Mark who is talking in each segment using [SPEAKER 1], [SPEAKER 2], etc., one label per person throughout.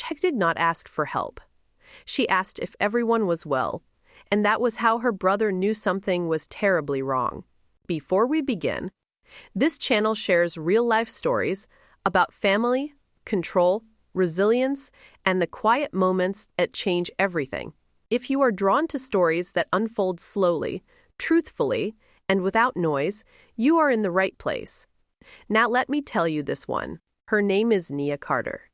[SPEAKER 1] She did not ask for help. She asked if everyone was well, and that was how her brother knew something was terribly wrong. Before we begin, this channel shares real-life stories about family, control, resilience, and the quiet moments that change everything. If you are drawn to stories that unfold slowly, truthfully, and without noise, you are in the right place. Now let me tell you this one. Her name is Nia Carter,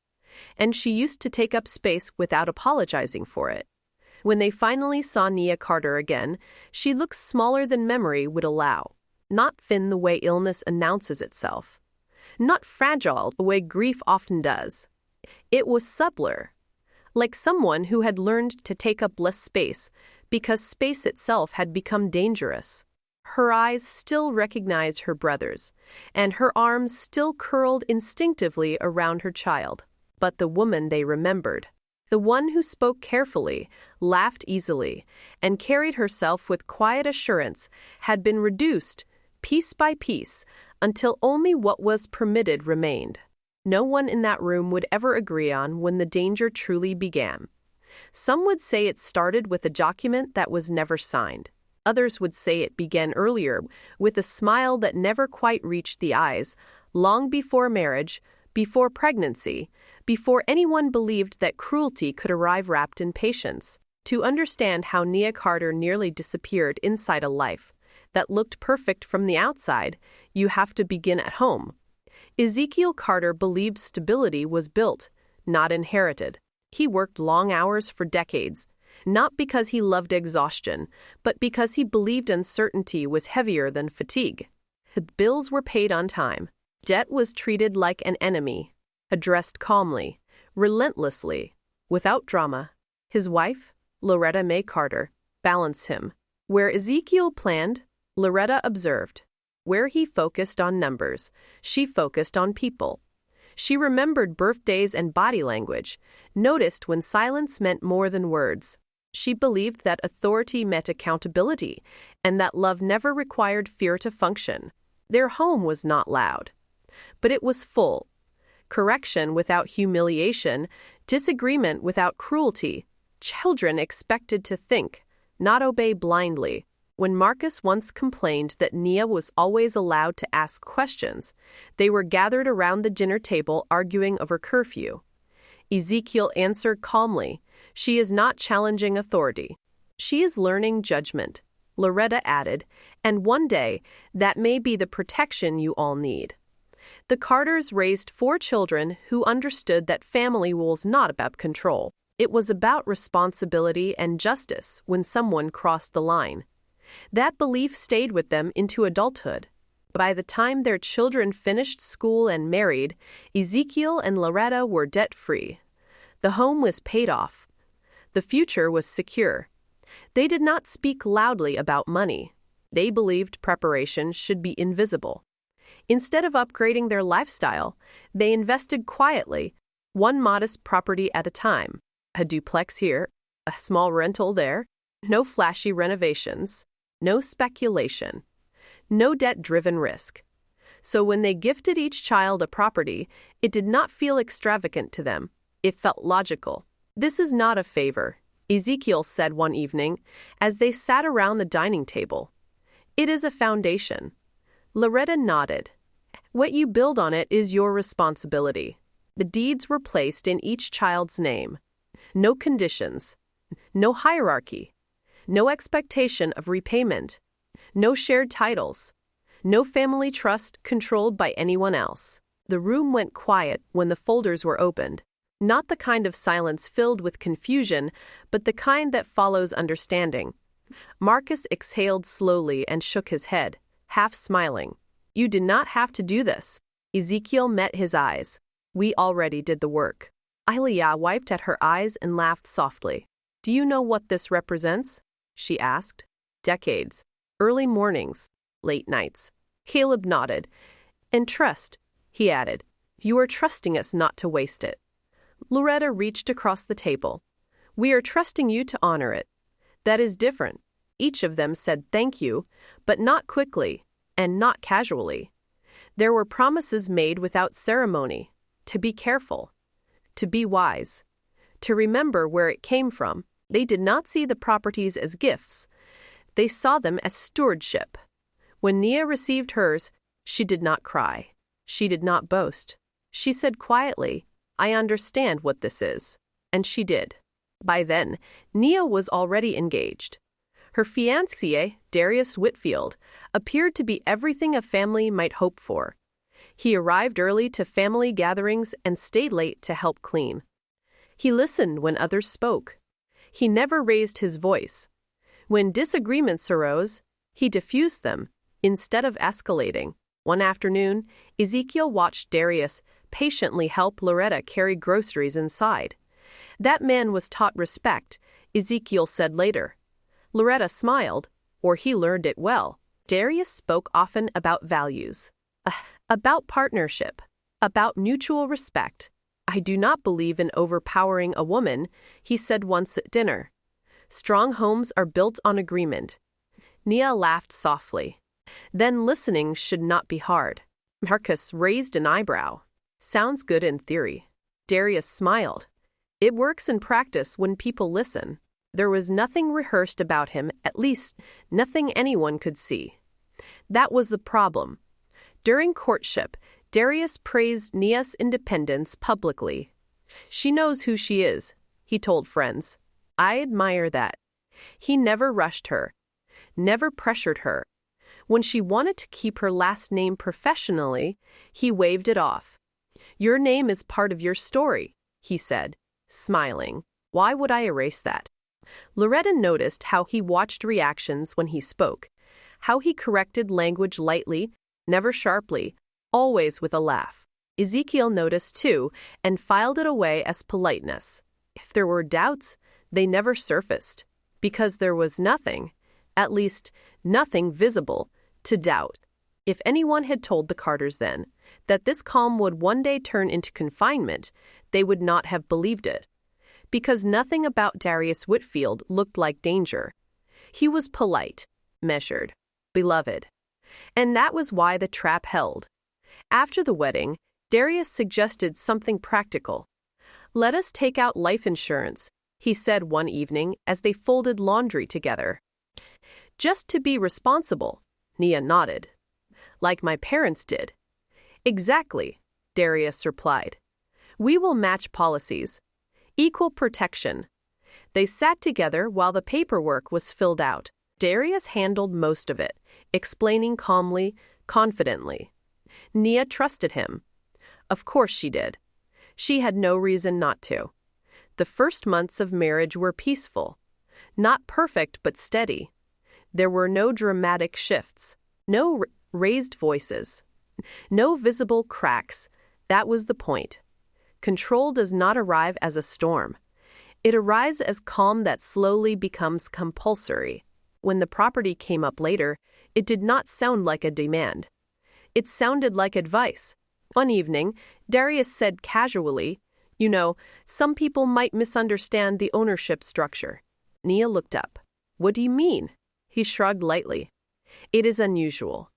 [SPEAKER 1] and she used to take up space without apologizing for it. When they finally saw Nia Carter again, she looked smaller than memory would allow. Not thin the way illness announces itself. Not fragile the way grief often does. It was subtler, like someone who had learned to take up less space because space itself had become dangerous. Her eyes still recognized her brother's, and her arms still curled instinctively around her child. But the woman they remembered, the one who spoke carefully, laughed easily, and carried herself with quiet assurance, had been reduced, piece by piece, until only what was permitted remained. No one in that room would ever agree on when the danger truly began. Some would say it started with a document that was never signed. Others would say it began earlier, with a smile that never quite reached the eyes, long before marriage, before pregnancy, before anyone believed that cruelty could arrive wrapped in patience. To understand how Nia Carter nearly disappeared inside a life that looked perfect from the outside, you have to begin at home. Ezekiel Carter believed stability was built, not inherited. He worked long hours for decades, not because he loved exhaustion, but because he believed uncertainty was heavier than fatigue. The bills were paid on time. Debt was treated like an enemy, addressed calmly, relentlessly, without drama. His wife, Loretta May Carter, balanced him. Where Ezekiel planned, Loretta observed. Where he focused on numbers, she focused on people. She remembered birthdays and body language, noticed when silence meant more than words. She believed that authority meant accountability, and that love never required fear to function. Their home was not loud, but it was full. Correction without humiliation, disagreement without cruelty. Children expected to think, not obey blindly. When Marcus once complained that Nia was always allowed to ask questions, they were gathered around the dinner table arguing over curfew. Ezekiel answered calmly, "She is not challenging authority. She is learning judgment." Loretta added, "And one day, that may be the protection you all need." The Carters raised 4 children who understood that family was not about control. It was about responsibility and justice when someone crossed the line. That belief stayed with them into adulthood. By the time their children finished school and married, Ezekiel and Loretta were debt-free. The home was paid off. The future was secure. They did not speak loudly about money. They believed preparation should be invisible. Instead of upgrading their lifestyle, they invested quietly, one modest property at a time. A duplex here, a small rental there, no flashy renovations. No speculation, no debt-driven risk. So when they gifted each child a property, it did not feel extravagant to them. It felt logical. "This is not a favor," Ezekiel said one evening as they sat around the dining table. "It is a foundation." Loretta nodded. "What you build on it is your responsibility." The deeds were placed in each child's name. No conditions, no hierarchy. No expectation of repayment, no shared titles, no family trust controlled by anyone else. The room went quiet when the folders were opened, not the kind of silence filled with confusion, but the kind that follows understanding. Marcus exhaled slowly and shook his head, half smiling. "You did not have to do this." Ezekiel met his eyes. "We already did the work." Ilya wiped at her eyes and laughed softly. "Do you know what this represents?" she asked. "Decades, early mornings, late nights." Caleb nodded. "And trust," he added. "You are trusting us not to waste it." Loretta reached across the table. "We are trusting you to honor it." "That is different." Each of them said thank you, but not quickly, and not casually. There were promises made without ceremony, to be careful, to be wise. to remember where it came from. They did not see the properties as gifts. They saw them as stewardship. When Nia received hers, she did not cry. She did not boast. She said quietly, "I understand what this is." And she did. By then, Nia was already engaged. Her fiancé, Darius Whitfield, appeared to be everything a family might hope for. He arrived early to family gatherings and stayed late to help clean. He listened when others spoke. He never raised his voice. When disagreements arose, he diffused them, instead of escalating. One afternoon, Ezekiel watched Darius patiently help Loretta carry groceries inside. "That man was taught respect," Ezekiel said later. Loretta smiled, or he learned it well. Darius spoke often about values, about partnership, about mutual respect. "I do not believe in overpowering a woman," he said once at dinner. "Strong homes are built on agreement." Nia laughed softly. "Then listening should not be hard." Marcus raised an eyebrow. "Sounds good in theory." Darius smiled. "It works in practice when people listen." There was nothing rehearsed about him, at least nothing anyone could see. That was the problem. During courtship, Darius praised Nia's independence publicly. "She knows who she is," he told friends. "I admire that." He never rushed her, never pressured her. When she wanted to keep her last name professionally, he waved it off. "Your name is part of your story," he said, smiling. "Why would I erase that?" Loretta noticed how he watched reactions when he spoke, how he corrected language lightly, never sharply, always with a laugh. Ezekiel noticed too and filed it away as politeness. If there were doubts, they never surfaced, because there was nothing, at least nothing visible, to doubt. If anyone had told the Carters then that this calm would one day turn into confinement, they would not have believed it. Because nothing about Darius Whitfield looked like danger. He was polite, measured, beloved. And that was why the trap held. After the wedding, Darius suggested something practical. "Let us take out life insurance," he said one evening as they folded laundry together. "Just to be responsible," Nia nodded. "Like my parents did." "Exactly," Darius replied. "We will match policies. Equal protection." They sat together while the paperwork was filled out. Darius handled most of it, explaining calmly, confidently. Nia trusted him. Of course she did. She had no reason not to. The first months of marriage were peaceful. Not perfect, but steady. There were no dramatic shifts, no raised voices, no visible cracks. That was the point. Control does not arrive as a storm. It arrives as calm that slowly becomes compulsory. When the property came up later, it did not sound like a demand. It sounded like advice. One evening, Darius said casually, "You know, some people might misunderstand the ownership structure." Nia looked up. "What do you mean?" He shrugged lightly. "It is unusual.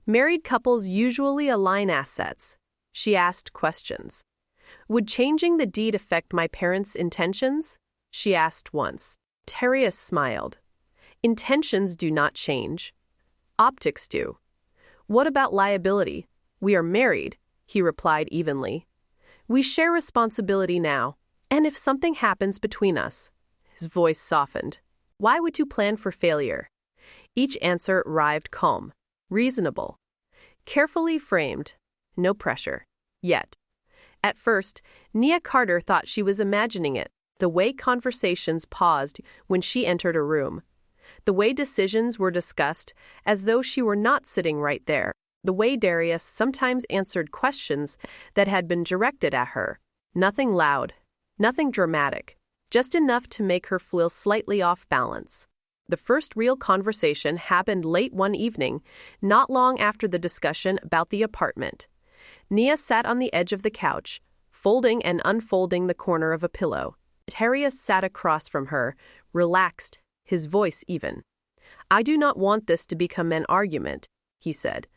[SPEAKER 1] Married couples usually align assets." She asked questions. "Would changing the deed affect my parents' intentions?" she asked once. Darius smiled. "Intentions do not change. Optics do." "What about liability?" "We are married," he replied evenly. "We share responsibility now. And if something happens between us," his voice softened, "why would you plan for failure?" Each answer arrived calm, reasonable, carefully framed, no pressure. Yet, at first, Nia Carter thought she was imagining it, the way conversations paused when she entered a room, the way decisions were discussed as though she were not sitting right there, the way Darius sometimes answered questions that had been directed at her. Nothing loud, nothing dramatic, just enough to make her feel slightly off balance. The first real conversation happened late one evening, not long after the discussion about the apartment. Nia sat on the edge of the couch, folding and unfolding the corner of a pillow. Darius sat across from her, relaxed, his voice even. "I do not want this to become an argument," he said.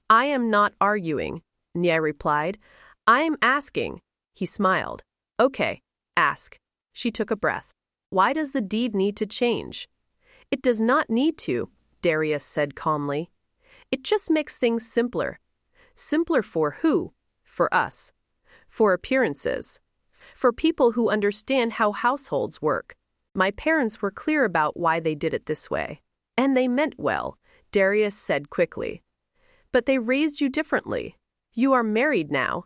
[SPEAKER 1] "I am not arguing," Nia replied. "I am asking." He smiled. "Okay, ask." She took a breath. Why does the deed need to change? It does not need to, Darius said calmly. It just makes things simpler. Simpler for who? For us. For appearances. For people who understand how households work. My parents were clear about why they did it this way. And they meant well, Darius said quickly. But they raised you differently. You are married now.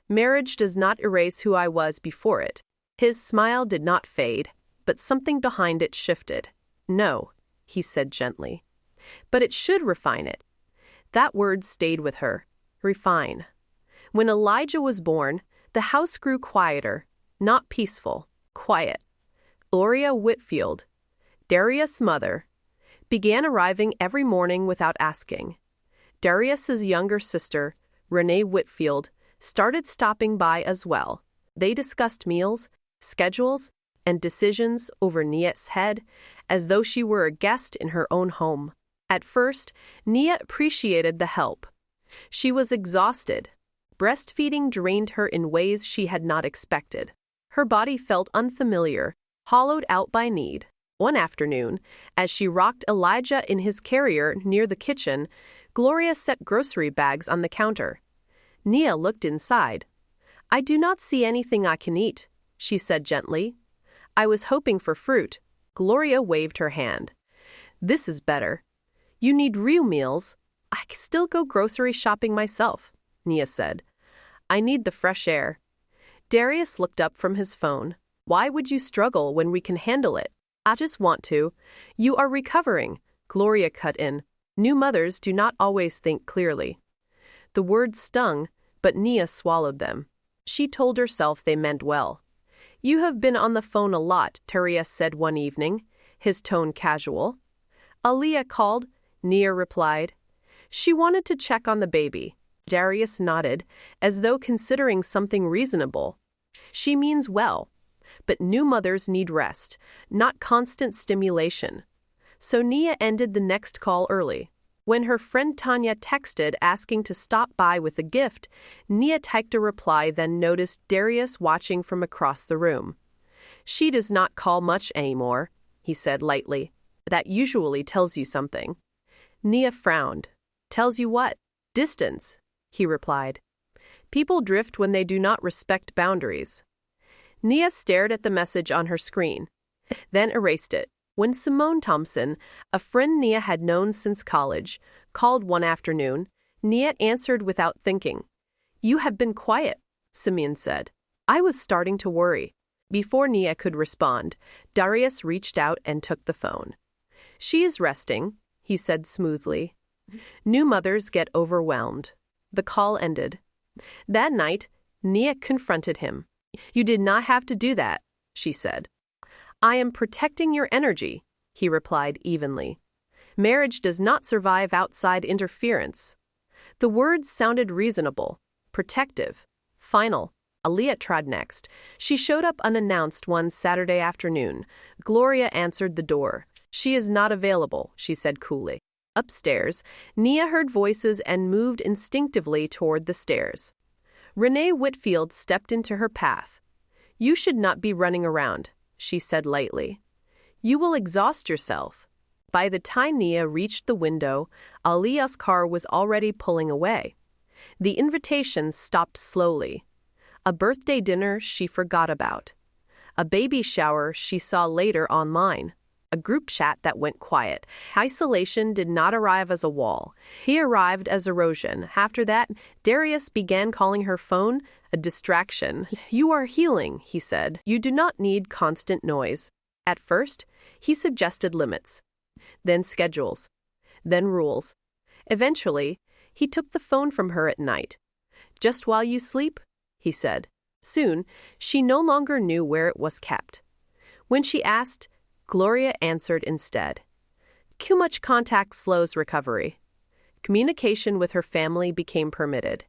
[SPEAKER 1] Marriage does not erase who I was before it. His smile did not fade, but something behind it shifted. No, he said gently. But it should refine it. That word stayed with her. Refine. When Elijah was born, the house grew quieter, not peaceful, quiet. Gloria Whitfield, Darius' mother, began arriving every morning without asking. Darius's younger sister, Renee Whitfield, started stopping by as well. They discussed meals, schedules, and decisions over Nia's head as though she were a guest in her own home. At first, Nia appreciated the help. She was exhausted. Breastfeeding drained her in ways she had not expected. Her body felt unfamiliar, hollowed out by need. One afternoon, as she rocked Elijah in his carrier near the kitchen, Gloria set grocery bags on the counter. Nia looked inside. I do not see anything I can eat, she said gently. I was hoping for fruit. Gloria waved her hand. This is better. You need real meals. I can still go grocery shopping myself, Nia said. I need the fresh air. Darius looked up from his phone. Why would you struggle when we can handle it? I just want to. You are recovering, Gloria cut in. New mothers do not always think clearly. The words stung, but Nia swallowed them. She told herself they meant well. You have been on the phone a lot, Darius said one evening, his tone casual. Aaliyah called, Nia replied. She wanted to check on the baby. Darius nodded, as though considering something reasonable. She means well. But new mothers need rest, not constant stimulation. So Nia ended the next call early. When her friend Tanya texted asking to stop by with a gift, Nia typed a reply, then noticed Darius watching from across the room. She does not call much anymore, he said lightly. That usually tells you something. Nia frowned. Tells you what? Distance, he replied. People drift when they do not respect boundaries. Nia stared at the message on her screen, then erased it. When Simone Thompson, a friend Nia had known since college, called one afternoon, Nia answered without thinking. You have been quiet, Simone said. I was starting to worry. Before Nia could respond, Darius reached out and took the phone. She is resting, he said smoothly. New mothers get overwhelmed. The call ended. That night, Nia confronted him. You did not have to do that, she said. I am protecting your energy, he replied evenly. Marriage does not survive outside interference. The words sounded reasonable, protective, final. Aaliyah tried next. She showed up unannounced one Saturday afternoon. Gloria answered the door. She is not available, she said coolly. Upstairs, Nia heard voices and moved instinctively toward the stairs. Renee Whitfield stepped into her path. You should not be running around, she said lightly. You will exhaust yourself. By the time Nia reached the window, Aaliyah's car was already pulling away. The invitations stopped slowly. A birthday dinner she forgot about. A baby shower she saw later online. A group chat that went quiet. Isolation did not arrive as a wall. He arrived as erosion. After that, Darius began calling her phone a distraction. You are healing, he said. You do not need constant noise. At first, he suggested limits. Then schedules. Then rules. Eventually, he took the phone from her at night. Just while you sleep, he said. Soon, she no longer knew where it was kept. When she asked, Gloria answered instead. Too much contact slows recovery. Communication with her family became permitted.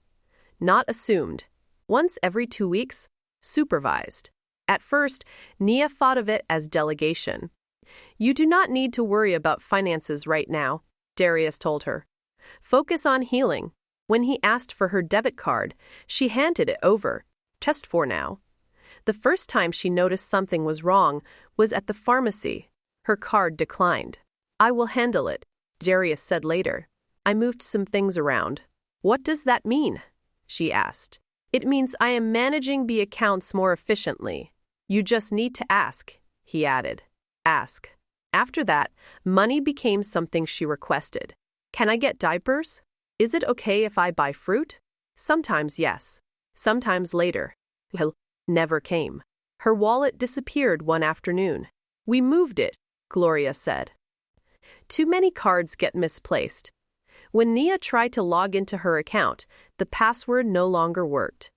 [SPEAKER 1] Not assumed. Once every 2 weeks, supervised. At first, Nia thought of it as delegation. You do not need to worry about finances right now, Darius told her. Focus on healing. When he asked for her debit card, she handed it over. Just for now. The first time she noticed something was wrong was at the pharmacy. Her card declined. "I will handle it," Darius said later. "I moved some things around." "What does that mean?" she asked. "It means I am managing the accounts more efficiently. You just need to ask," he added. Ask. After that, money became something she requested. "Can I get diapers? Is it okay if I buy fruit?" Sometimes yes. Sometimes later. Well, never came. Her wallet disappeared one afternoon. "We moved it," Gloria said. Too many cards get misplaced. When Nia tried to log into her account, the password no longer worked.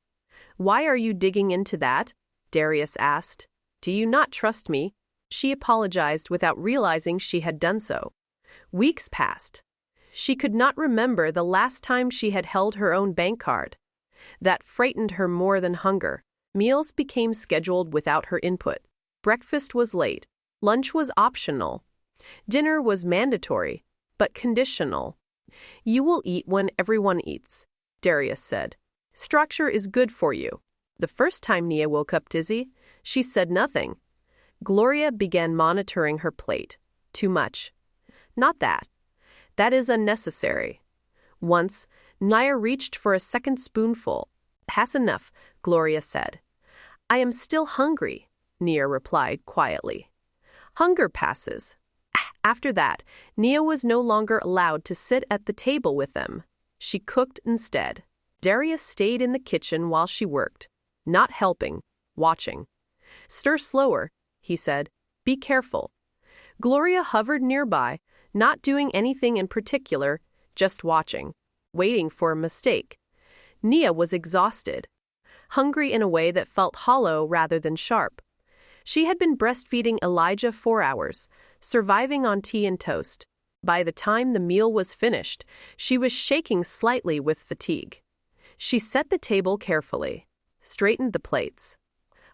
[SPEAKER 1] "Why are you digging into that?" Darius asked. "Do you not trust me?" She apologized without realizing she had done so. Weeks passed. She could not remember the last time she had held her own bank card. That frightened her more than hunger. Meals became scheduled without her input. Breakfast was late. Lunch was optional. Dinner was mandatory, but conditional. "You will eat when everyone eats," Darius said. "Structure is good for you." The first time Nia woke up dizzy, she said nothing. Gloria began monitoring her plate. "Too much." "Not that. That is unnecessary." Once, Nia reached for a second spoonful. "Has enough," Gloria said. "I am still hungry," Nia replied quietly. Hunger passes. After that, Nia was no longer allowed to sit at the table with them. She cooked instead. Darius stayed in the kitchen while she worked, not helping, watching. "Stir slower," he said. "Be careful." Gloria hovered nearby, not doing anything in particular, just watching, waiting for a mistake. Nia was exhausted, hungry in a way that felt hollow rather than sharp. She had been breastfeeding Elijah 4 hours, surviving on tea and toast. By the time the meal was finished, she was shaking slightly with fatigue. She set the table carefully, straightened the plates,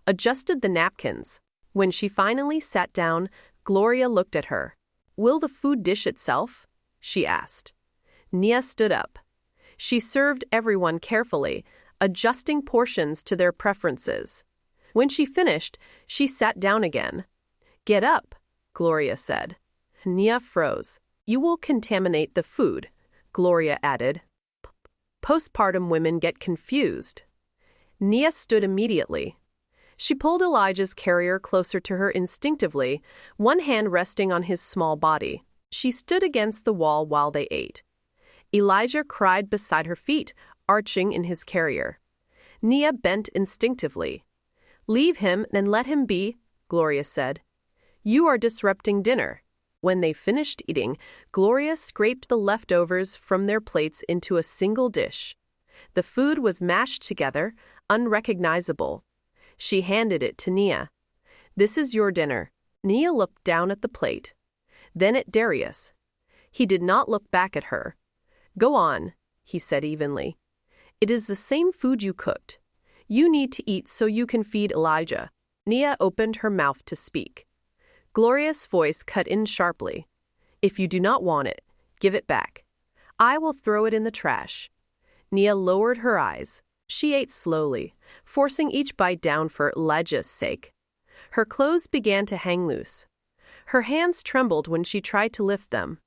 [SPEAKER 1] adjusted the napkins. When she finally sat down, Gloria looked at her. "Will the food dish itself?" she asked. Nia stood up. She served everyone carefully, adjusting portions to their preferences. When she finished, she sat down again. "Get up," Gloria said. Nia froze. "You will contaminate the food," Gloria added. Postpartum women get confused. Nia stood immediately. She pulled Elijah's carrier closer to her instinctively, one hand resting on his small body. She stood against the wall while they ate. Elijah cried beside her feet, arching in his carrier. Nia bent instinctively. "Leave him and let him be," Gloria said. "You are disrupting dinner." When they finished eating, Gloria scraped the leftovers from their plates into a single dish. The food was mashed together, unrecognizable. She handed it to Nia. "This is your dinner." Nia looked down at the plate, then at Darius. He did not look back at her. "Go on," he said evenly. "It is the same food you cooked. You need to eat so you can feed Elijah." Nia opened her mouth to speak. Gloria's voice cut in sharply. "If you do not want it, give it back. I will throw it in the trash." Nia lowered her eyes. She ate slowly, forcing each bite down for Elijah's sake. Her clothes began to hang loose. Her hands trembled when she tried to lift them.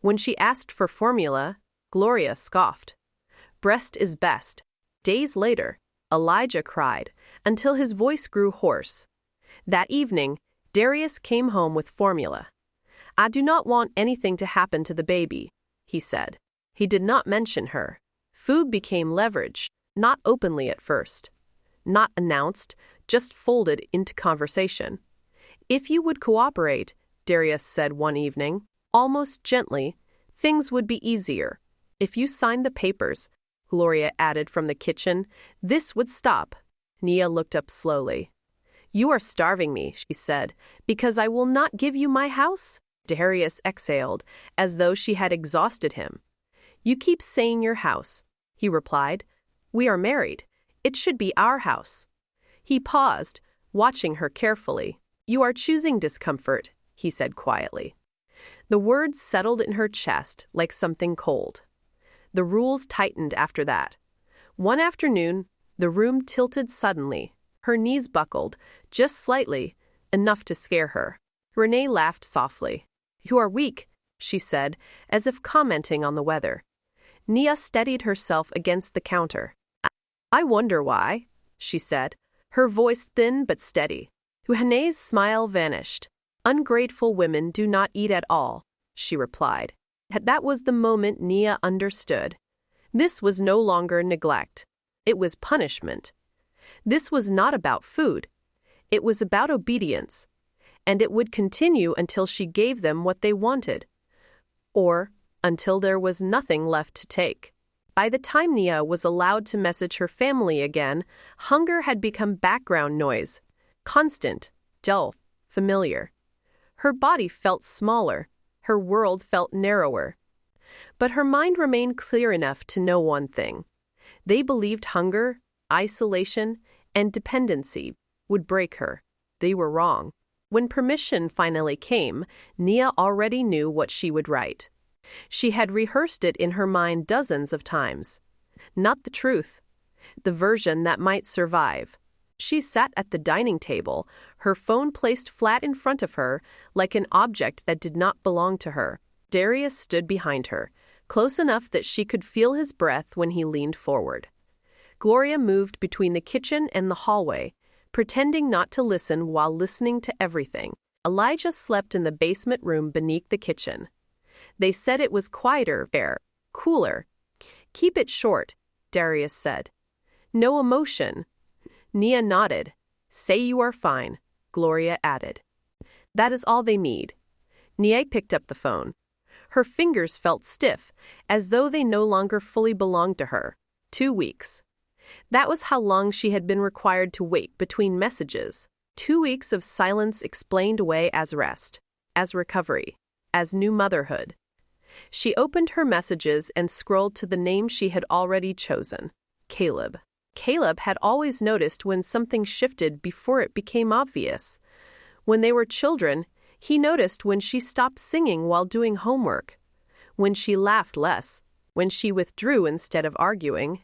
[SPEAKER 1] When she asked for formula, Gloria scoffed. "Breast is best." Days later, Elijah cried, until his voice grew hoarse. That evening, Darius came home with formula. "I do not want anything to happen to the baby," he said. He did not mention her. Food became leverage, not openly at first. Not announced, just folded into conversation. "If you would cooperate," Darius said one evening, almost gently, "things would be easier. If you signed the papers," Gloria added from the kitchen, "this would stop." Nia looked up slowly. "You are starving me," she said, "because I will not give you my house?" Darius exhaled, as though she had exhausted him. "You keep saying your house," he replied. "We are married. It should be our house." He paused, watching her carefully. "You are choosing discomfort," he said quietly. The words settled in her chest like something cold. The rules tightened after that. One afternoon, the room tilted suddenly. Her knees buckled, just slightly, enough to scare her. Renee laughed softly. "You are weak," she said, as if commenting on the weather. Nia steadied herself against the counter. "I wonder why," she said, her voice thin but steady. Renee's smile vanished. "Ungrateful women do not eat at all," she replied. That was the moment Nia understood. This was no longer neglect. It was punishment. This was not about food. It was about obedience. And it would continue until she gave them what they wanted. Or until there was nothing left to take. By the time Nia was allowed to message her family again, hunger had become background noise. Constant, dull, familiar. Her body felt smaller. Her world felt narrower. But her mind remained clear enough to know one thing. They believed hunger, isolation, and dependency would break her. They were wrong. When permission finally came, Nia already knew what she would write. She had rehearsed it in her mind dozens of times. Not the truth. The version that might survive. She sat at the dining table, her phone placed flat in front of her, like an object that did not belong to her. Darius stood behind her, close enough that she could feel his breath when he leaned forward. Gloria moved between the kitchen and the hallway, pretending not to listen while listening to everything. Elijah slept in the basement room beneath the kitchen. They said it was quieter there, cooler. "Keep it short," Darius said. "No emotion." Nia nodded. "Say you are fine," Gloria added. "That is all they need." Nia picked up the phone. Her fingers felt stiff, as though they no longer fully belonged to her. 2 weeks. That was how long she had been required to wait between messages. 2 weeks of silence explained away as rest, as recovery, as new motherhood. She opened her messages and scrolled to the name she had already chosen, Caleb. Caleb had always noticed when something shifted before it became obvious. When they were children, he noticed when she stopped singing while doing homework, when she laughed less, when she withdrew instead of arguing.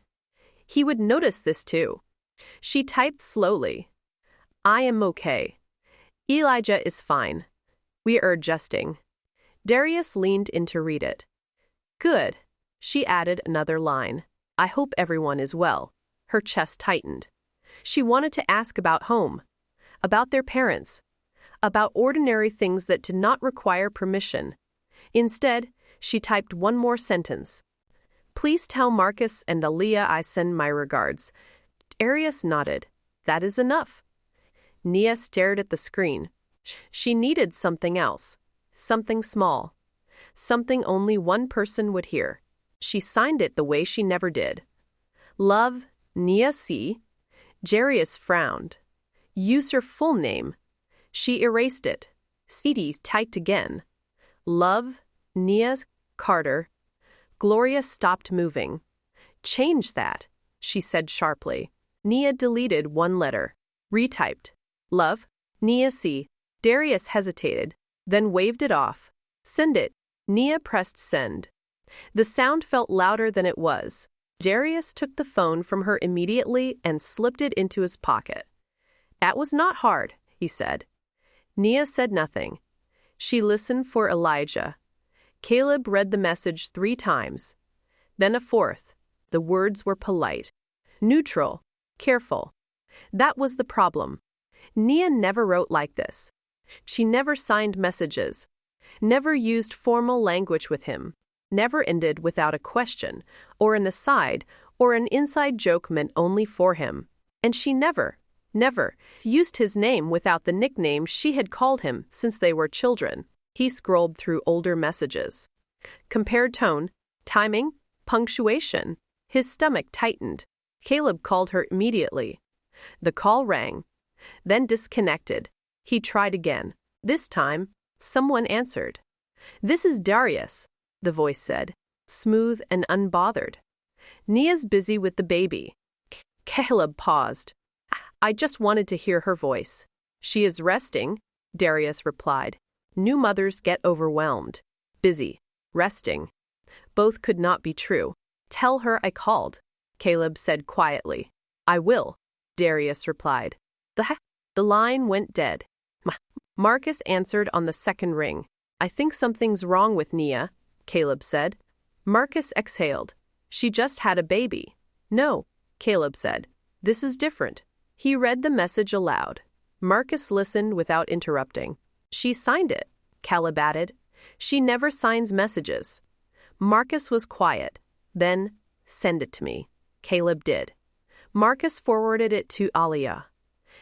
[SPEAKER 1] He would notice this too. She typed slowly. "I am okay. Elijah is fine. We are adjusting." Darius leaned in to read it. "Good." She added another line. "I hope everyone is well." Her chest tightened. She wanted to ask about home, about their parents, about ordinary things that did not require permission. Instead, she typed one more sentence. "Please tell Marcus and Aaliyah I send my regards." Darius nodded. "That is enough." Nia stared at the screen. She needed something else, something small, something only one person would hear. She signed it the way she never did. "Love, Nia C." Darius frowned. "Use your full name." She erased it. CD typed again. "Love, Nia Carter." Gloria stopped moving. "Change that," she said sharply. Nia deleted one letter. Retyped. "Love, Nia C." Darius hesitated, then waved it off. "Send it." Nia pressed send. The sound felt louder than it was. Darius took the phone from her immediately and slipped it into his pocket. "That was not hard," he said. Nia said nothing. She listened for Elijah. Caleb read the message 3 times. Then a 4th. The words were polite. Neutral. Careful. That was the problem. Nia never wrote like this. She never signed messages. Never used formal language with him. Never ended without a question, or an aside, or an inside joke meant only for him. And she never used his name without the nickname she had called him since they were children. He scrolled through older messages. Compared tone, timing, punctuation. His stomach tightened. Caleb called her immediately. The call rang, then disconnected. He tried again. This time, someone answered. "This is Darius," the voice said, smooth and unbothered. "Nia's busy with the baby." Caleb paused. "I just wanted to hear her voice." "She is resting," Darius replied. New mothers get overwhelmed. Busy. Resting. Both could not be true. "Tell her I called," Caleb said quietly. "I will," Darius replied. The line went dead. Marcus answered on the second ring. I think something's wrong with Nia, Caleb said. Marcus exhaled. She just had a baby. No, Caleb said. This is different. He read the message aloud. Marcus listened without interrupting. She signed it, Caleb added. She never signs messages. Marcus was quiet. Then, send it to me. Caleb did. Marcus forwarded it to Aliyah.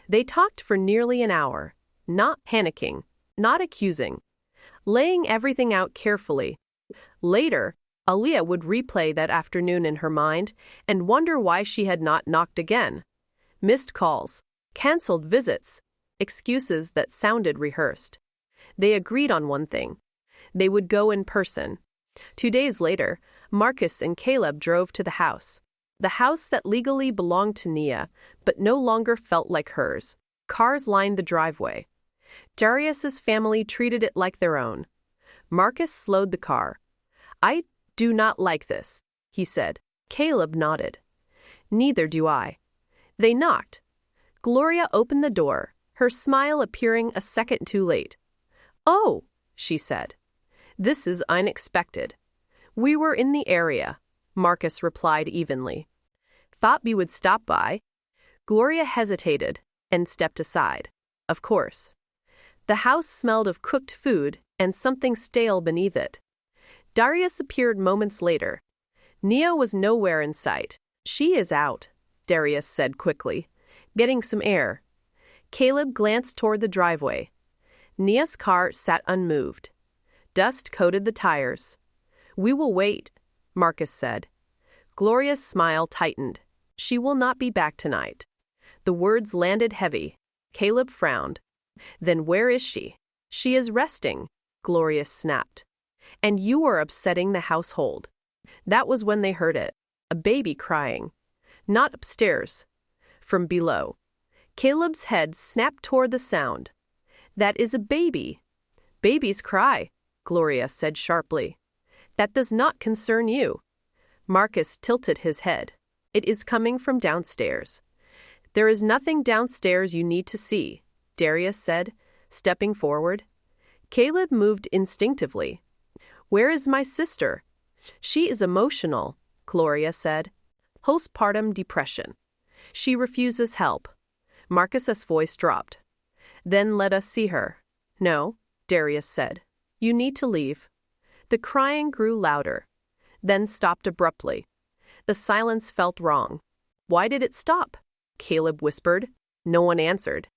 [SPEAKER 1] They talked for nearly an hour, not panicking, not accusing, laying everything out carefully. Later, Aliyah would replay that afternoon in her mind and wonder why she had not knocked again. Missed calls, canceled visits, excuses that sounded rehearsed. They agreed on one thing. They would go in person. 2 days later, Marcus and Caleb drove to the house that legally belonged to Nia, but no longer felt like hers. Cars lined the driveway. Darius's family treated it like their own. Marcus slowed the car. I do not like this, he said. Caleb nodded. Neither do I. They knocked. Gloria opened the door, her smile appearing a second too late. Oh, she said. This is unexpected. We were in the area, Marcus replied evenly. Thought we would stop by. Gloria hesitated and stepped aside. Of course. The house smelled of cooked food and something stale beneath it. Darius appeared moments later. Nia was nowhere in sight. She is out, Darius said quickly, getting some air. Caleb glanced toward the driveway. Nia's car sat unmoved. Dust coated the tires. We will wait, Marcus said. Gloria's smile tightened. She will not be back tonight. The words landed heavy. Caleb frowned. Then where is she? She is resting, Gloria snapped. And you are upsetting the household. That was when they heard it. A baby crying. Not upstairs. From below. Caleb's head snapped toward the sound. That is a baby. Babies cry, Gloria said sharply. That does not concern you. Marcus tilted his head. It is coming from downstairs. There is nothing downstairs you need to see, Darius said, stepping forward. Caleb moved instinctively. Where is my sister? She is emotional, Gloria said. Postpartum depression. She refuses help. Marcus's voice dropped. Then let us see her. No, Darius said. You need to leave. The crying grew louder, then stopped abruptly. The silence felt wrong. Why did it stop? Caleb whispered. No one answered.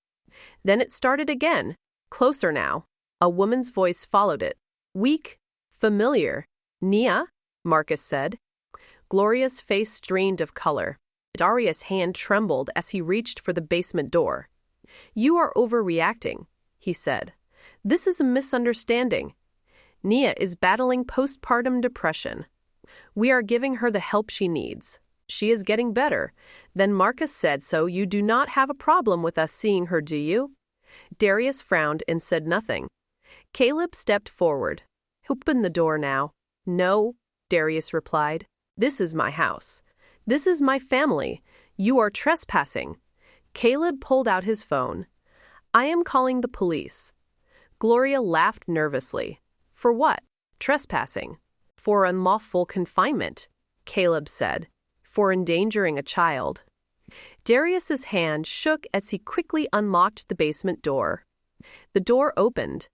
[SPEAKER 1] Then it started again, closer now. A woman's voice followed it. Weak, familiar. Nia? Marcus said. Gloria's face strained of color. Darius' hand trembled as he reached for the basement door. You are overreacting, he said. This is a misunderstanding. Nia is battling postpartum depression. We are giving her the help she needs. She is getting better. Then Marcus said, so you do not have a problem with us seeing her, do you? Darius frowned and said nothing. Caleb stepped forward. Open the door now. No, Darius replied. This is my house. This is my family. You are trespassing. Caleb pulled out his phone. I am calling the police. Gloria laughed nervously. For what? Trespassing. For unlawful confinement, Caleb said. For endangering a child. Darius's hand shook as he quickly unlocked the basement door. The door opened.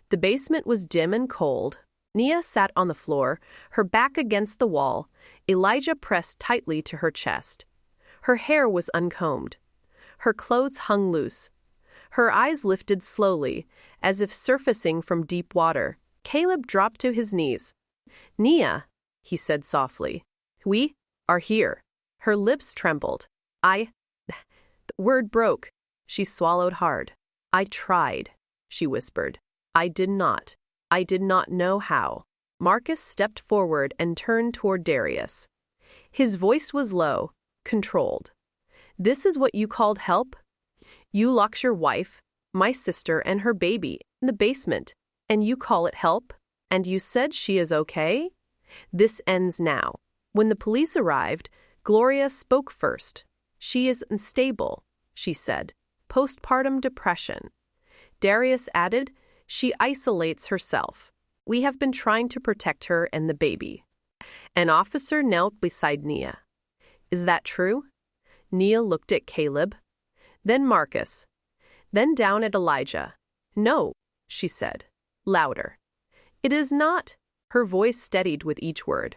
[SPEAKER 1] The basement was dim and cold. Nia sat on the floor, her back against the wall, Elijah pressed tightly to her chest. Her hair was uncombed. Her clothes hung loose. Her eyes lifted slowly, as if surfacing from deep water. Caleb dropped to his knees. Nia, he said softly. We are here. Her lips trembled. The word broke. She swallowed hard. I tried, she whispered. I did not know how. Marcus stepped forward and turned toward Darius. His voice was low, controlled. This is what you called help? You locked your wife, my sister, and her baby in the basement, and you call it help? And you said she is okay? This ends now. When the police arrived, Gloria spoke first. She is unstable, she said. Postpartum depression. Darius added, she isolates herself. We have been trying to protect her and the baby. An officer knelt beside Nia. Is that true? Nia looked at Caleb, then Marcus, then down at Elijah. No, she said, louder. It is not. Her voice steadied with each word.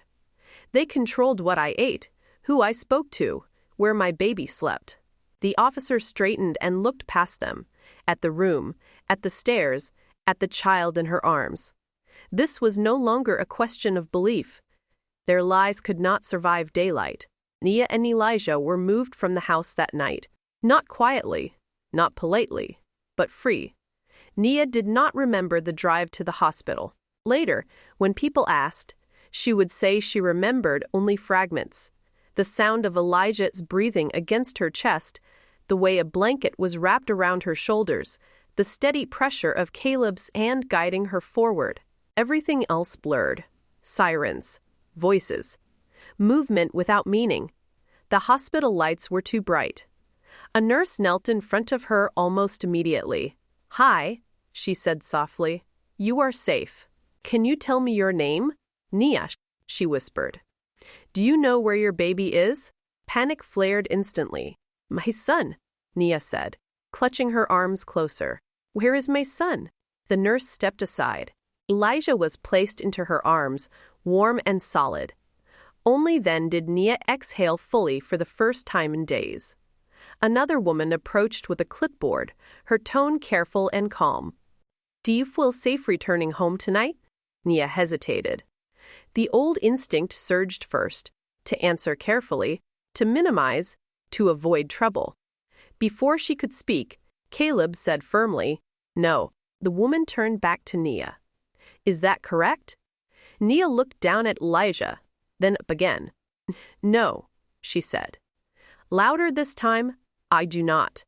[SPEAKER 1] They controlled what I ate, who I spoke to, where my baby slept. The officer straightened and looked past them, at the room, at the stairs, at the child in her arms. This was no longer a question of belief. Their lies could not survive daylight. Nia and Elijah were moved from the house that night, not quietly, not politely, but free. Nia did not remember the drive to the hospital. Later, when people asked, she would say she remembered only fragments. The sound of Elijah's breathing against her chest, the way a blanket was wrapped around her shoulders, the steady pressure of Caleb's hand guiding her forward. Everything else blurred. Sirens, voices, movement without meaning. The hospital lights were too bright. A nurse knelt in front of her almost immediately. Hi, she said softly. You are safe. Can you tell me your name? Nia, she whispered. Do you know where your baby is? Panic flared instantly. My son, Nia said, clutching her arms closer. Where is my son? The nurse stepped aside. Elijah was placed into her arms, warm and solid. Only then did Nia exhale fully for the first time in days. Another woman approached with a clipboard, her tone careful and calm. Do you feel safe returning home tonight? Nia hesitated. The old instinct surged first, to answer carefully, to minimize, to avoid trouble. Before she could speak, Caleb said firmly, No. The woman turned back to Nia. Is that correct? Nia looked down at Elijah, then up again. No, she said. Louder this time, I do not.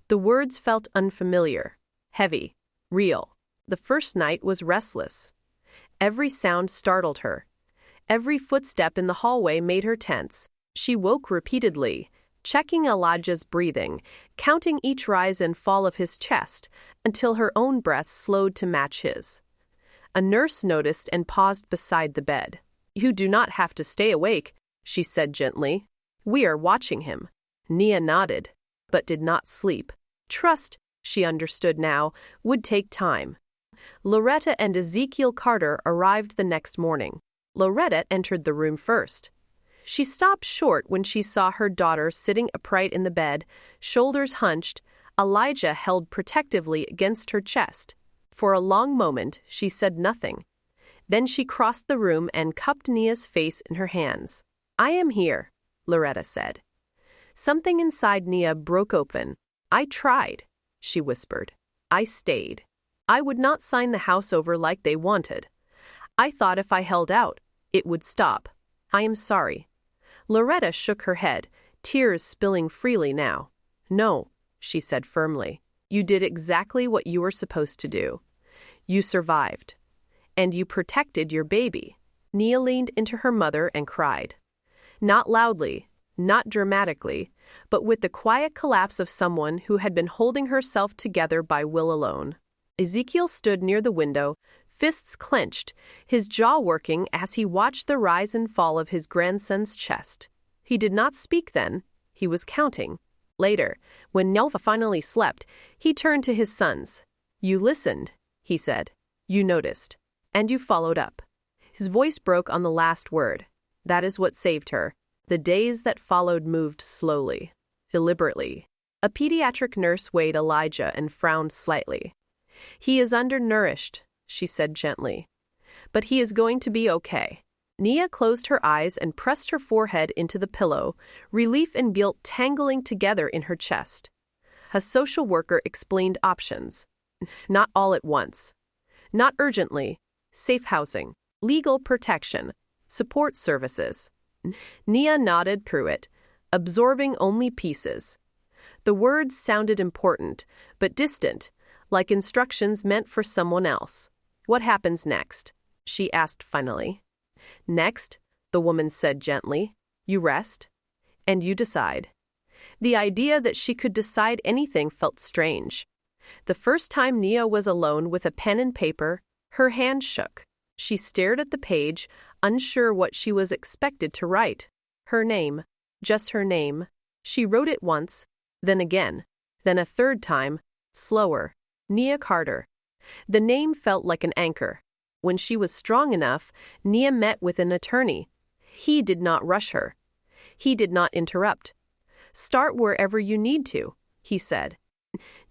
[SPEAKER 1] The words felt unfamiliar, heavy, real. The first night was restless. Every sound startled her. Every footstep in the hallway made her tense. She woke repeatedly, checking Elijah's breathing, counting each rise and fall of his chest, until her own breath slowed to match his. A nurse noticed and paused beside the bed. You do not have to stay awake, she said gently. We are watching him. Nia nodded, but did not sleep. Trust, she understood now, would take time. Loretta and Ezekiel Carter arrived the next morning. Loretta entered the room first. She stopped short when she saw her daughter sitting upright in the bed, shoulders hunched, Elijah held protectively against her chest. For a long moment, she said nothing. Then she crossed the room and cupped Nia's face in her hands. I am here, Loretta said. Something inside Nia broke open. I tried, she whispered. I stayed. I would not sign the house over like they wanted. I thought if I held out, it would stop. I am sorry. Loretta shook her head, tears spilling freely now. No, she said firmly. You did exactly what you were supposed to do. You survived. And you protected your baby. Nia leaned into her mother and cried. Not loudly, not dramatically, but with the quiet collapse of someone who had been holding herself together by will alone. Ezekiel stood near the window, fists clenched, his jaw working as he watched the rise and fall of his grandson's chest. He did not speak then. He was counting. Later, when Nelva finally slept, he turned to his sons. You listened, he said. You noticed. And you followed up. His voice broke on the last word. That is what saved her. The days that followed moved slowly, deliberately. A pediatric nurse weighed Elijah and frowned slightly. He is undernourished, she said gently. But he is going to be okay. Nia closed her eyes and pressed her forehead into the pillow, relief and guilt tangling together in her chest. A social worker explained options. Not all at once. Not urgently. Safe housing, legal protection, support services. Nia nodded through it, absorbing only pieces. The words sounded important, but distant, like instructions meant for someone else. What happens next? She asked finally. Next, the woman said gently, you rest, and you decide. The idea that she could decide anything felt strange. The first time Nia was alone with a pen and paper, her hand shook. She stared at the page, unsure what she was expected to write. Her name. Just her name. She wrote it once, then again, then a third time, slower. Nia Carter. The name felt like an anchor. When she was strong enough, Nia met with an attorney. He did not rush her. He did not interrupt. "Start wherever you need to," he said.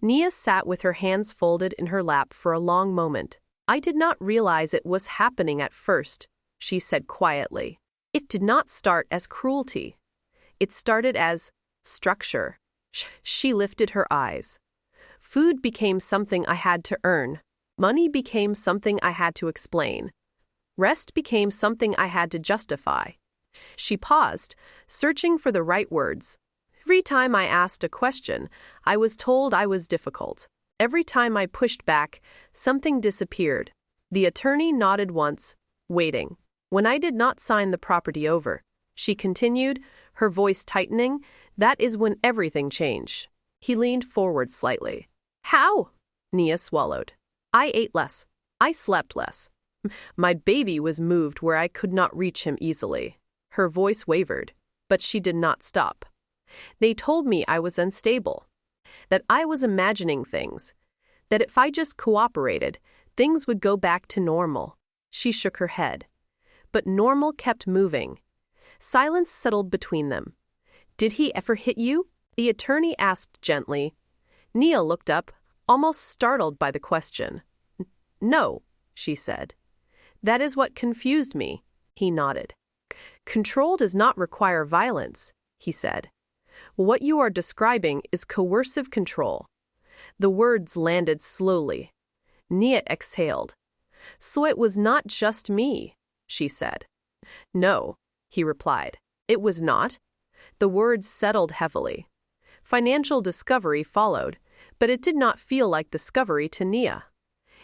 [SPEAKER 1] Nia sat with her hands folded in her lap for a long moment. "I did not realize it was happening at first," she said quietly. "It did not start as cruelty. It started as structure." She lifted her eyes. "Food became something I had to earn. Money became something I had to explain. Rest became something I had to justify." She paused, searching for the right words. "Every time I asked a question, I was told I was difficult. Every time I pushed back, something disappeared." The attorney nodded once, waiting. "When I did not sign the property over," she continued, her voice tightening, "that is when everything changed." He leaned forward slightly. "How?" Nia swallowed. "I ate less. I slept less. My baby was moved where I could not reach him easily." Her voice wavered, but she did not stop. "They told me I was unstable, that I was imagining things, that if I just cooperated, things would go back to normal." She shook her head. But normal kept moving. Silence settled between them. "Did he ever hit you?" the attorney asked gently. Nia looked up, almost startled by the question. "No," she said. "That is what confused me," he nodded. "Control does not require violence," he said. "What you are describing is coercive control." The words landed slowly. Nia exhaled. "So it was not just me," she said. "No," he replied. "It was not." The words settled heavily. Financial discovery followed, but it did not feel like discovery to Nia.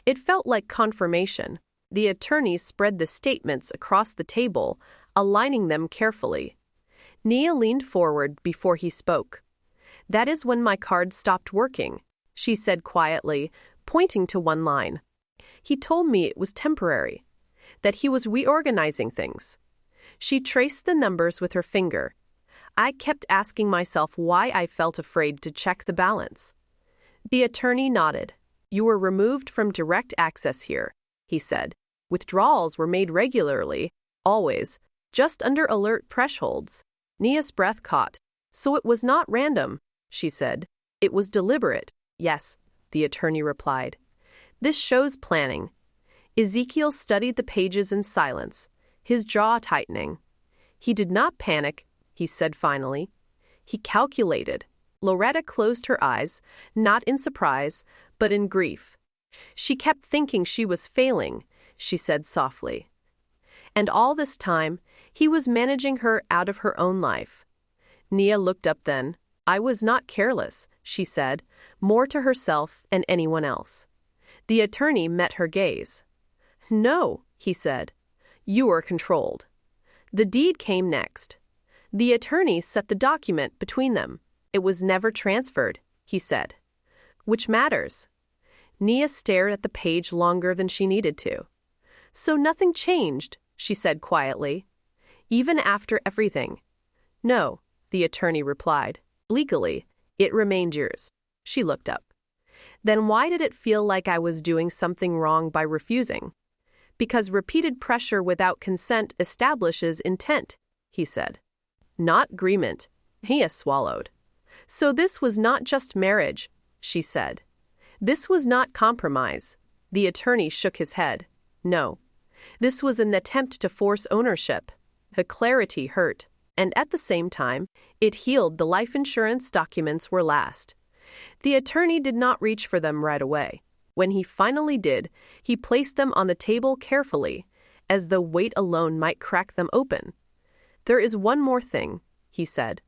[SPEAKER 1] It felt like confirmation. The attorney spread the statements across the table, aligning them carefully. Nia leaned forward before he spoke. "That is when my card stopped working," she said quietly, pointing to one line. "He told me it was temporary, that he was reorganizing things." She traced the numbers with her finger. "I kept asking myself why I felt afraid to check the balance." The attorney nodded. "You were removed from direct access here," he said. "Withdrawals were made regularly, always, just under alert thresholds." Nia's breath caught. "So it was not random," she said. "It was deliberate." "Yes," the attorney replied. "This shows planning." Ezekiel studied the pages in silence, his jaw tightening. "He did not panic," he said finally. "He calculated." Loretta closed her eyes, not in surprise, but in grief. "She kept thinking she was failing," she said softly. "And all this time, he was managing her out of her own life." Nia looked up then. "I was not careless," she said, more to herself and anyone else. The attorney met her gaze. "No," he said. "You were controlled." The deed came next. The attorney set the document between them. "It was never transferred," he said. "Which matters." Nia stared at the page longer than she needed to. "So nothing changed," she said quietly. "Even after everything?" "No," the attorney replied. "Legally, it remained yours." She looked up. "Then why did it feel like I was doing something wrong by refusing?" "Because repeated pressure without consent establishes intent," he said. "Not agreement." Nia swallowed. "So this was not just marriage," she said. "This was not compromise." The attorney shook his head. "No. This was an attempt to force ownership." Her clarity hurt, and at the same time, it healed. The life insurance documents were last. The attorney did not reach for them right away. When he finally did, he placed them on the table carefully, as though weight alone might crack them open. "There is one more thing," he said.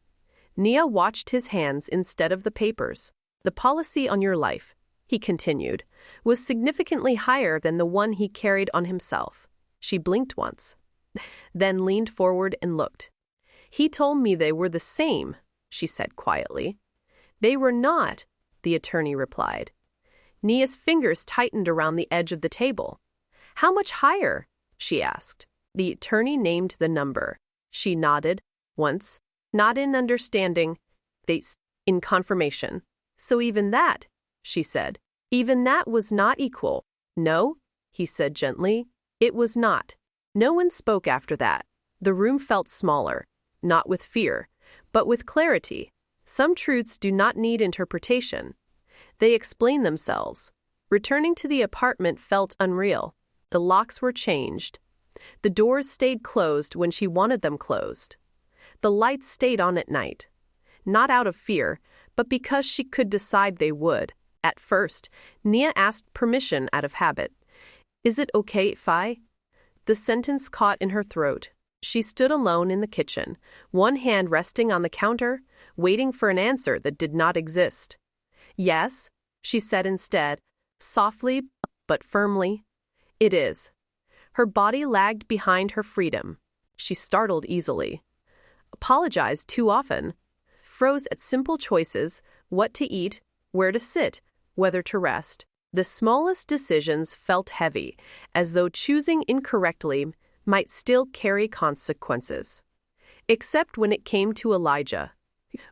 [SPEAKER 1] Nia watched his hands instead of the papers. "The policy on your life," he continued, "was significantly higher than the one he carried on himself." She blinked once, then leaned forward and looked. "He told me they were the same." she said quietly. They were not, the attorney replied. Nia's fingers tightened around the edge of the table. How much higher? She asked. The attorney named the number. She nodded, once, not in understanding, in confirmation. So even that, she said, even that was not equal. No, he said gently, it was not. No one spoke after that. The room felt smaller, not with fear, but with clarity. Some truths do not need interpretation. They explain themselves. Returning to the apartment felt unreal. The locks were changed. The doors stayed closed when she wanted them closed. The lights stayed on at night. Not out of fear, but because she could decide they would. At first, Nia asked permission out of habit. Is it okay if I? The sentence caught in her throat. She stood alone in the kitchen, one hand resting on the counter, waiting for an answer that did not exist. Yes, she said instead, softly but firmly. It is. Her body lagged behind her freedom. She startled easily. Apologized too often. Froze at simple choices, what to eat, where to sit, whether to rest. The smallest decisions felt heavy, as though choosing incorrectly might still carry consequences. Except when it came to Elijah.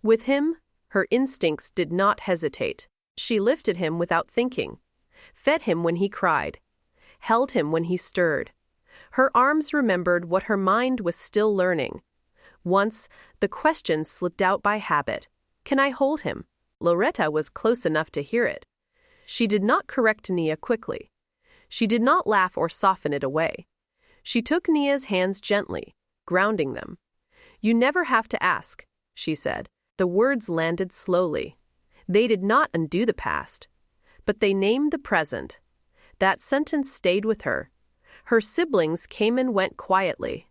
[SPEAKER 1] With him, her instincts did not hesitate. She lifted him without thinking, fed him when he cried, held him when he stirred. Her arms remembered what her mind was still learning. Once, the question slipped out by habit. Can I hold him? Loretta was close enough to hear it. She did not correct Nia quickly. She did not laugh or soften it away. She took Nia's hands gently, grounding them. You never have to ask, she said. The words landed slowly. They did not undo the past, but they named the present. That sentence stayed with her. Her siblings came and went quietly,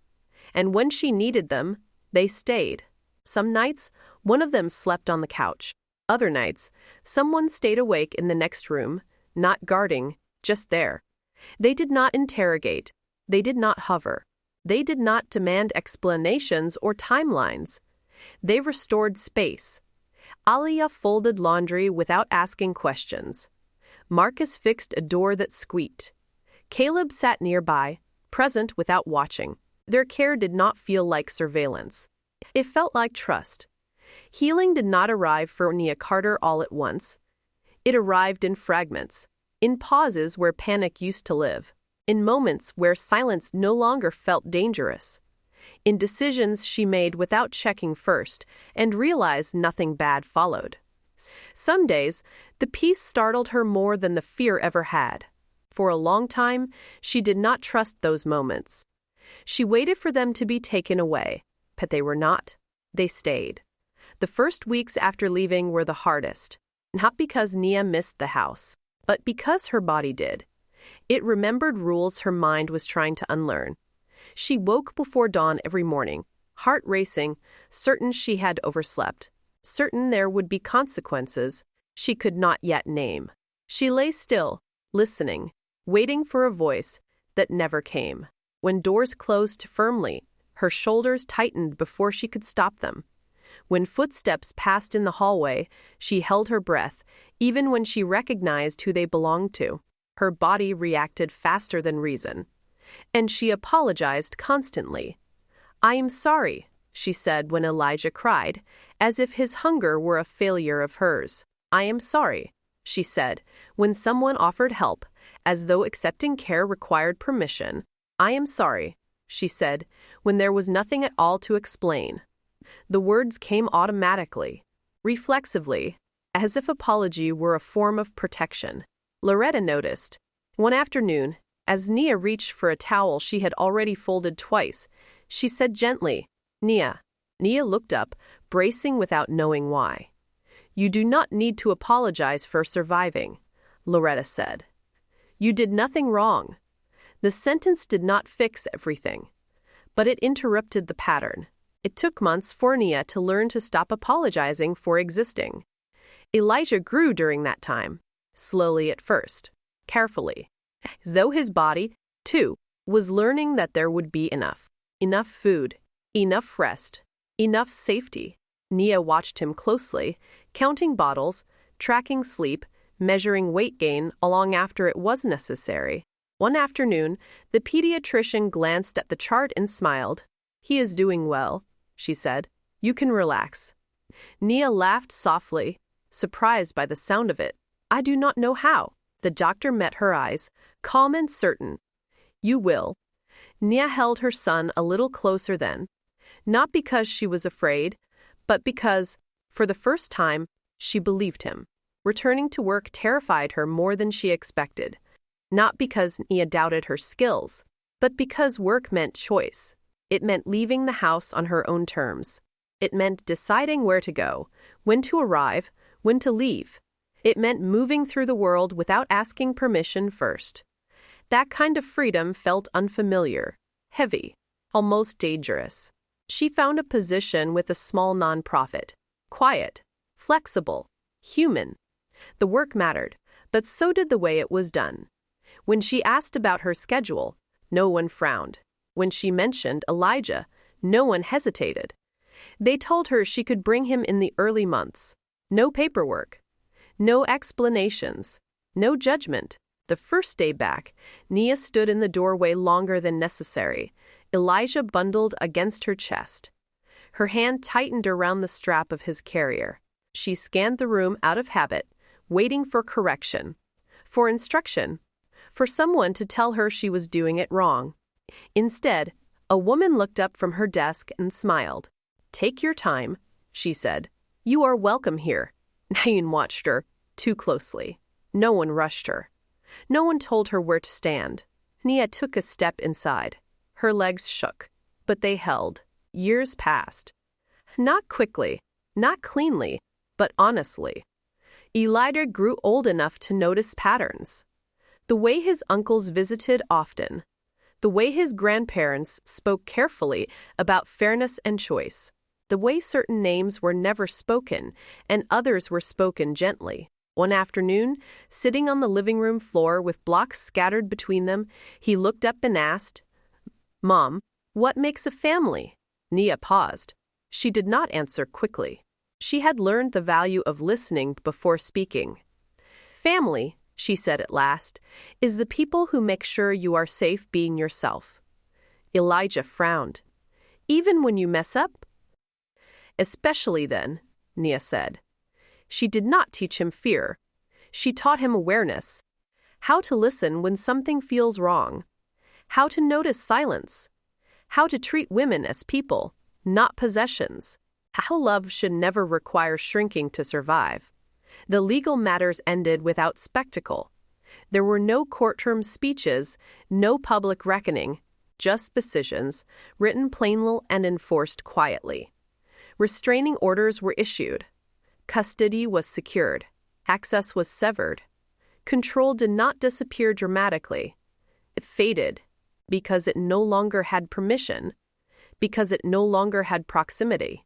[SPEAKER 1] and when she needed them, they stayed. Some nights, one of them slept on the couch. Other nights, someone stayed awake in the next room, not guarding, just there. They did not interrogate. They did not hover. They did not demand explanations or timelines. They restored space. Aliyah folded laundry without asking questions. Marcus fixed a door that squeaked. Caleb sat nearby, present without watching. Their care did not feel like surveillance. It felt like trust. Healing did not arrive for Nia Carter all at once. It arrived in fragments, in pauses where panic used to live, in moments where silence no longer felt dangerous, in decisions she made without checking first and realized nothing bad followed. Some days, the peace startled her more than the fear ever had. For a long time, she did not trust those moments. She waited for them to be taken away, but they were not. They stayed. The first weeks after leaving were the hardest, not because Nia missed the house, but because her body did. It remembered rules her mind was trying to unlearn. She woke before dawn every morning, heart racing, certain she had overslept, certain there would be consequences she could not yet name. She lay still, listening, waiting for a voice that never came. When doors closed firmly, her shoulders tightened before she could stop them. When footsteps passed in the hallway, she held her breath, even when she recognized who they belonged to. Her body reacted faster than reason. And she apologized constantly. I am sorry, she said when Elijah cried, as if his hunger were a failure of hers. I am sorry, she said when someone offered help, as though accepting care required permission. I am sorry, she said when there was nothing at all to explain. The words came automatically, reflexively, as if apology were a form of protection. Loretta noticed. One afternoon, as Nia reached for a towel she had already folded twice, she said gently, Nia. Nia looked up, bracing without knowing why. You do not need to apologize for surviving, Loretta said. You did nothing wrong. The sentence did not fix everything, but it interrupted the pattern. It took months for Nia to learn to stop apologizing for existing. Elijah grew during that time, slowly at first, carefully, as though his body, too, was learning that there would be enough food, enough rest, enough safety. Nia watched him closely, counting bottles, tracking sleep, measuring weight gain long after it was necessary. One afternoon, the pediatrician glanced at the chart and smiled. "He is doing well," she said. "You can relax." Nia laughed softly, surprised by the sound of it. "I do not know how." The doctor met her eyes, calm and certain. "You will." Nia held her son a little closer then, not because she was afraid, but because, for the first time, she believed him. Returning to work terrified her more than she expected. Not because Nia doubted her skills, but because work meant choice. It meant leaving the house on her own terms. It meant deciding where to go, when to arrive, when to leave. It meant moving through the world without asking permission first. That kind of freedom felt unfamiliar, heavy, almost dangerous. She found a position with a small nonprofit. Quiet, flexible, human. The work mattered, but so did the way it was done. When she asked about her schedule, no one frowned. When she mentioned Elijah, no one hesitated. They told her she could bring him in the early months. No paperwork. No explanations. No judgment. The first day back, Nia stood in the doorway longer than necessary, Elijah bundled against her chest. Her hand tightened around the strap of his carrier. She scanned the room out of habit, waiting for correction, for instruction, for someone to tell her she was doing it wrong. Instead, a woman looked up from her desk and smiled. "Take your time," she said. "You are welcome here." Nayin watched her, too closely. No one rushed her. No one told her where to stand. Nia took a step inside. Her legs shook, but they held. Years passed. Not quickly, not cleanly, but honestly. Elijah grew old enough to notice patterns. The way his uncles visited often. The way his grandparents spoke carefully about fairness and choice. The way certain names were never spoken and others were spoken gently. One afternoon, sitting on the living room floor with blocks scattered between them, he looked up and asked, "Mom, what makes a family?" Nia paused. She did not answer quickly. She had learned the value of listening before speaking. "Family," she said at last, "is the people who make sure you are safe being yourself." Elijah frowned. "Even when you mess up?" "Especially then," Nia said. She did not teach him fear. She taught him awareness. How to listen when something feels wrong. How to notice silence. How to treat women as people, not possessions. How love should never require shrinking to survive. The legal matters ended without spectacle. There were no courtroom speeches, no public reckoning, just decisions, written plainly and enforced quietly. Restraining orders were issued. Custody was secured. Access was severed. Control did not disappear dramatically. It faded because it no longer had permission, because it no longer had proximity,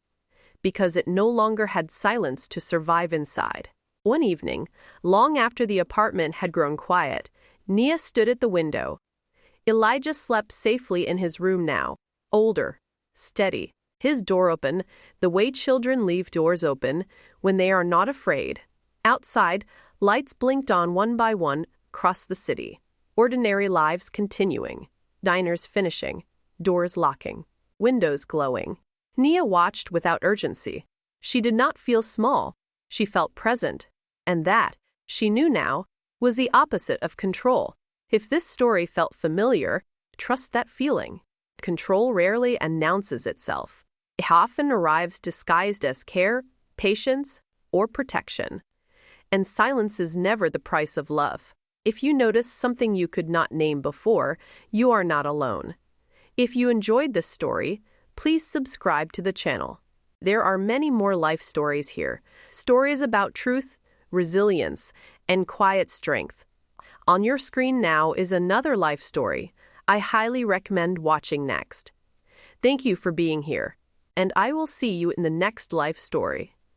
[SPEAKER 1] because it no longer had silence to survive inside. One evening, long after the apartment had grown quiet, Nia stood at the window. Elijah slept safely in his room now, older, steady. His door open, the way children leave doors open when they are not afraid. Outside, lights blinked on one by one across the city. Ordinary lives continuing. Diners finishing. Doors locking. Windows glowing. Nia watched without urgency. She did not feel small. She felt present. And that, she knew now, was the opposite of control. If this story felt familiar, trust that feeling. Control rarely announces itself. It often arrives disguised as care, patience, or protection. And silence is never the price of love. If you notice something you could not name before, you are not alone. If you enjoyed this story, please subscribe to the channel. There are many more life stories here. Stories about truth, resilience, and quiet strength. On your screen now is another life story I highly recommend watching next. Thank you for being here, and I will see you in the next life story.